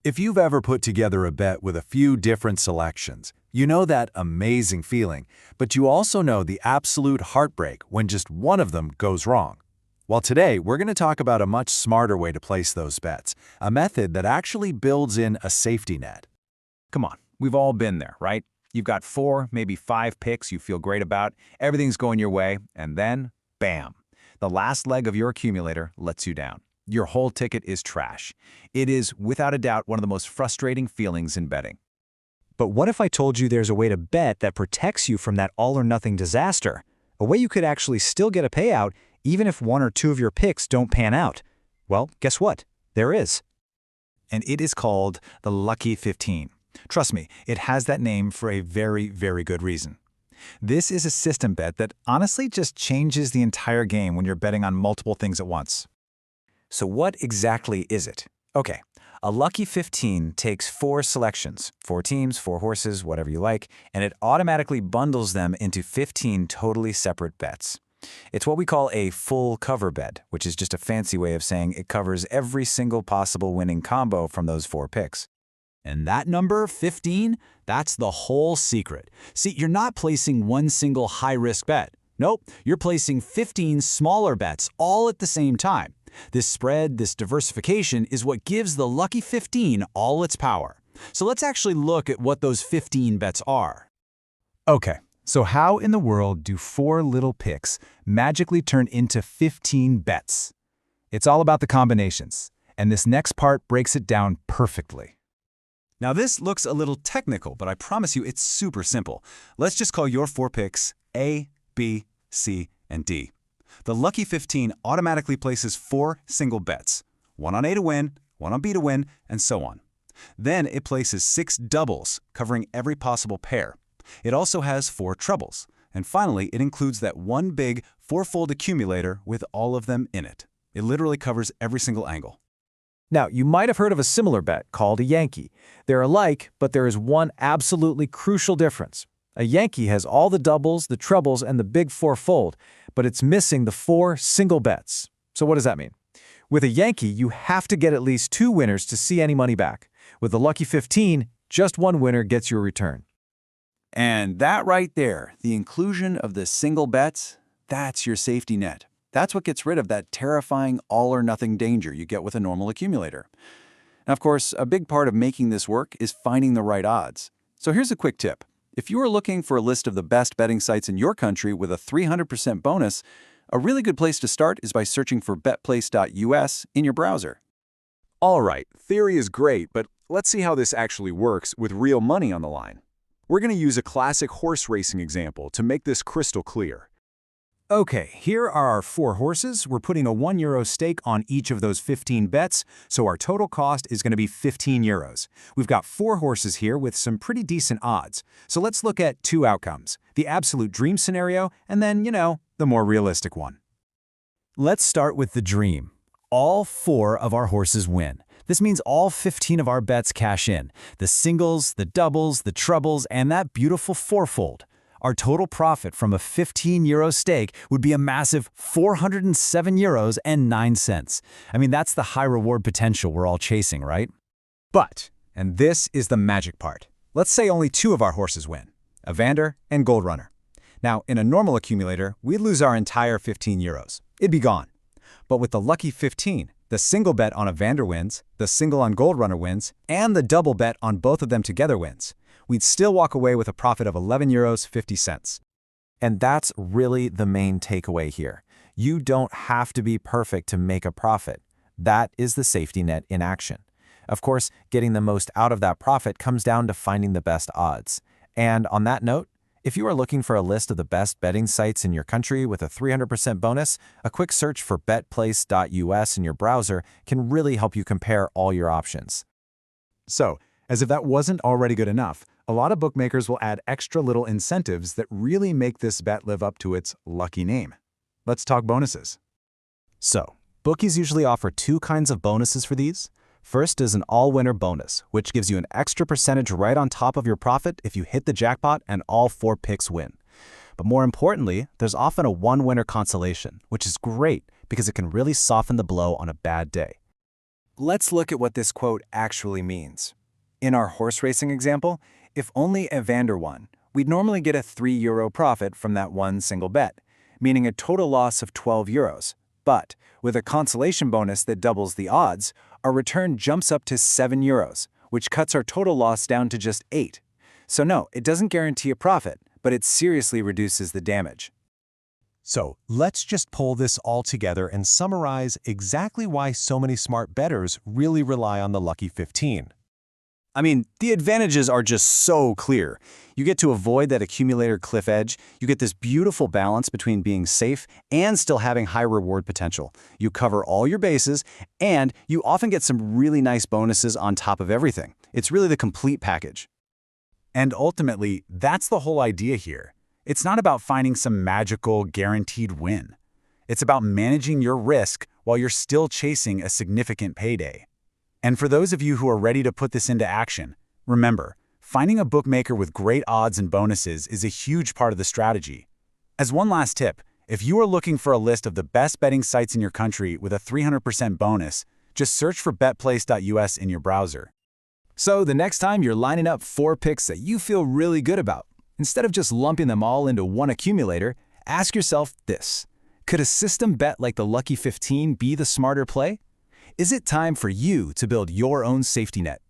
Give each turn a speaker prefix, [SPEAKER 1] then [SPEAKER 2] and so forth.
[SPEAKER 1] If you've ever put together a bet with a few different selections, you know that amazing feeling, but you also know the absolute heartbreak when just one of them goes wrong. Well, today we're going to talk about a much smarter way to place those bets, a method that actually builds in a safety net.
[SPEAKER 2] Come on, we've all been there, right? You've got 4, maybe 5 picks you feel great about, everything's going your way, and then, bam, the last leg of your accumulator lets you down. Your whole ticket is trash. It is, without a doubt, one of the most frustrating feelings in betting.
[SPEAKER 3] But what if I told you there's a way to bet that protects you from that all-or-nothing disaster? A way you could actually still get a payout even if 1 or 2 of your picks don't pan out? Well, guess what? There is.
[SPEAKER 2] And it is called the Lucky 15. Trust me, it has that name for a very, very good reason. This is a system bet that honestly just changes the entire game when you're betting on multiple things at once. So what exactly is it? Okay, a Lucky 15 takes 4 selections, 4 teams, 4 horses, whatever you like, and it automatically bundles them into 15 totally separate bets. It's what we call a full cover bet, which is just a fancy way of saying it covers every single possible winning combo from those 4 picks.
[SPEAKER 4] And that number, 15, that's the whole secret. See, you're not placing one single high-risk bet. Nope, you're placing 15 smaller bets all at the same time. This spread, this diversification, is what gives the Lucky 15 all its power. So let's actually look at what those 15 bets are.
[SPEAKER 2] Okay, so how in the world do 4 little picks magically turn into 15 bets? It's all about the combinations, and this next part breaks it down perfectly. Now this looks a little technical, but I promise you it's super simple. Let's just call your 4 picks A, B, C, and D. The Lucky 15 automatically places 4 single bets, 1 on A to win, 1 on B to win, and so on. Then it places 6 doubles, covering every possible pair. It also has 4 trebles. And finally, it includes that one big 4-fold accumulator with all of them in it. It literally covers every single angle.
[SPEAKER 3] Now, you might have heard of a similar bet called a Yankee. They're alike, but there is one absolutely crucial difference. A Yankee has all the doubles, the trebles, and the big 4-fold, but it's missing the 4 single bets. So what does that mean? With a Yankee, you have to get at least 2 winners to see any money back. With the Lucky 15, just 1 winner gets your return.
[SPEAKER 2] And that right there, the inclusion of the single bets, that's your safety net. That's what gets rid of that terrifying all-or-nothing danger you get with a normal accumulator. Now, of course, a big part of making this work is finding the right odds. So here's a quick tip. If you are looking for a list of the best betting sites in your country with a 300% bonus, a really good place to start is by searching for betplace.us in your browser.
[SPEAKER 5] All right, theory is great, but let's see how this actually works with real money on the line. We're going to use a classic horse racing example to make this crystal clear.
[SPEAKER 3] Okay, here are our 4 horses. We're putting a €1 stake on each of those 15 bets, so our total cost is going to be €15. We've got 4 horses here with some pretty decent odds. So let's look at 2 outcomes, the absolute dream scenario and then, the more realistic one. Let's start with the dream. All 4 of our horses win. This means all 15 of our bets cash in. The singles, the doubles, the trebles, and that beautiful 4-fold. Our total profit from a €15 stake would be a massive €407.09. I mean, that's the high reward potential we're all chasing, right?
[SPEAKER 2] But, and this is the magic part, let's say only 2 of our horses win, Evander and Gold Runner. Now, in a normal accumulator, we'd lose our entire €15. It'd be gone. But with the Lucky 15, the single bet on Evander wins, the single on Gold Runner wins, and the double bet on both of them together wins. We'd still walk away with a profit of €11.50.
[SPEAKER 1] And that's really the main takeaway here. You don't have to be perfect to make a profit. That is the safety net in action. Of course, getting the most out of that profit comes down to finding the best odds. And on that note, if you are looking for a list of the best betting sites in your country with a 300% bonus, a quick search for betplace.us in your browser can really help you compare all your options.
[SPEAKER 5] So, as if that wasn't already good enough, a lot of bookmakers will add extra little incentives that really make this bet live up to its lucky name. Let's talk bonuses.
[SPEAKER 3] So, bookies usually offer 2 kinds of bonuses for these. First is an all-winner bonus, which gives you an extra percentage right on top of your profit if you hit the jackpot and all 4 picks win. But more importantly, there's often a 1-winner consolation, which is great because it can really soften the blow on a bad day. let's look at what this quote actually means. In our horse racing example, if only Evander won, we'd normally get a €3 profit from that one single bet, meaning a total loss of €12. But with a consolation bonus that doubles the odds, our return jumps up to €7, which cuts our total loss down to just 8. So no, it doesn't guarantee a profit, but it seriously reduces the damage.
[SPEAKER 1] So let's just pull this all together and summarize exactly why so many smart bettors really rely on the Lucky 15.
[SPEAKER 4] I mean, the advantages are just so clear. You get to avoid that accumulator cliff edge, you get this beautiful balance between being safe and still having high reward potential. You cover all your bases, and you often get some really nice bonuses on top of everything. It's really the complete package.
[SPEAKER 2] And ultimately, that's the whole idea here. It's not about finding some magical, guaranteed win. It's about managing your risk while you're still chasing a significant payday. And for those of you who are ready to put this into action, remember, finding a bookmaker with great odds and bonuses is a huge part of the strategy. As one last tip, if you are looking for a list of the best betting sites in your country with a 300% bonus, just search for betplace.us in your browser.
[SPEAKER 4] So the next time you're lining up 4 picks that you feel really good about, instead of just lumping them all into one accumulator, ask yourself this: could a system bet like the Lucky 15 be the smarter play? Is it time for you to build your own safety net?